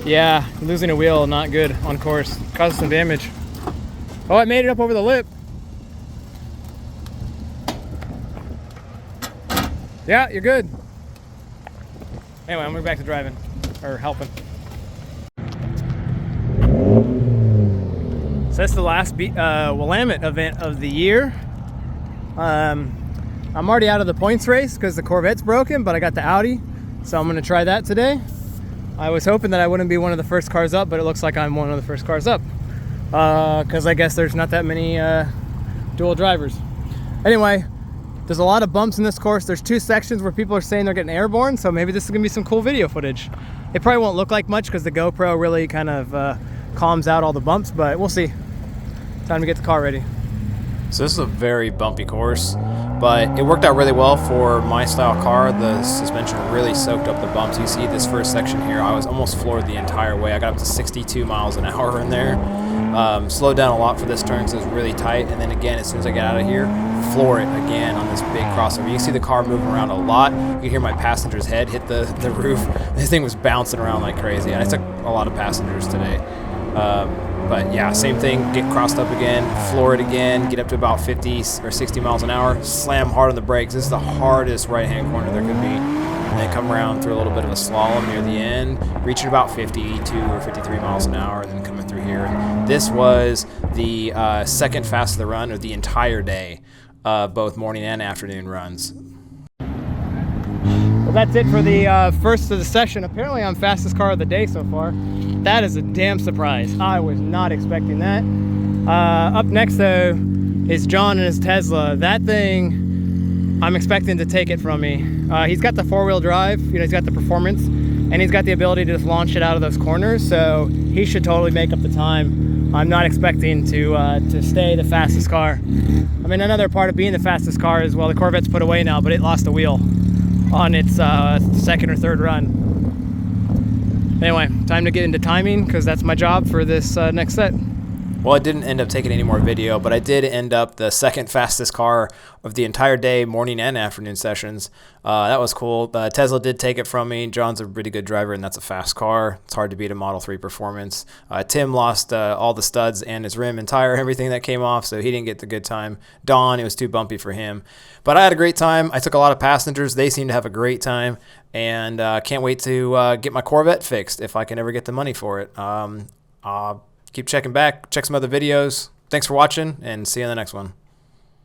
Yeah, losing a wheel, not good on course. Causes some damage. Oh, I made it up over the lip. Yeah, you're good. Anyway, I'm going back to driving, or helping. So that's the last Willamette event of the year. I'm already out of the points race because the Corvette's broken, but I got the Audi, so I'm going to try that today. I was hoping that I wouldn't be one of the first cars up, but it looks like I'm one of the first cars up because I guess there's not that many dual drivers. Anyway, there's a lot of bumps in this course. There's 2 sections where people are saying they're getting airborne, so maybe this is going to be some cool video footage. It probably won't look like much because the GoPro really kind of calms out all the bumps, but we'll see. Time to get the car ready. So this is a very bumpy course, but it worked out really well for my style car. The suspension really soaked up the bumps. You see this first section here, I was almost floored the entire way. I got up to 62 miles an hour in there. Slowed down a lot for this turn, so it was really tight. And then again, as soon as I get out of here, floor it again on this big crossover. You can see the car moving around a lot. You can hear my passenger's head hit the roof. This thing was bouncing around like crazy. And I took a lot of passengers today. But yeah, same thing, get crossed up again, floor it again, get up to about 50 or 60 miles an hour, slam hard on the brakes. This is the hardest right-hand corner there could be. And then come around through a little bit of a slalom near the end, reaching about 52 or 53 miles an hour, and then coming through here. And this was the second fastest of the run of the entire day, both morning and afternoon runs. Well, that's it for the first of the session. Apparently I'm fastest car of the day so far. That is a damn surprise. I was not expecting that. Up next though is John and his Tesla. That thing, I'm expecting to take it from me. He's got the 4-wheel drive, you know, he's got the performance, and he's got the ability to just launch it out of those corners, so he should totally make up the time. I'm not expecting to stay the fastest car. I mean, another part of being the fastest car is, well, the Corvette's put away now, but it lost a wheel on its second or third run. Anyway, time to get into timing because that's my job for this next set. Well, I didn't end up taking any more video, but I did end up the second fastest car of the entire day, morning and afternoon sessions. That was cool. Tesla did take it from me. John's a pretty good driver, and that's a fast car. It's hard to beat a Model 3 performance. Tim lost all the studs and his rim and tire, everything that came off, so he didn't get the good time. Don, it was too bumpy for him. But I had a great time. I took a lot of passengers. They seemed to have a great time, and can't wait to get my Corvette fixed if I can ever get the money for it. Keep checking back, check some other videos. Thanks for watching, and see you in the next one.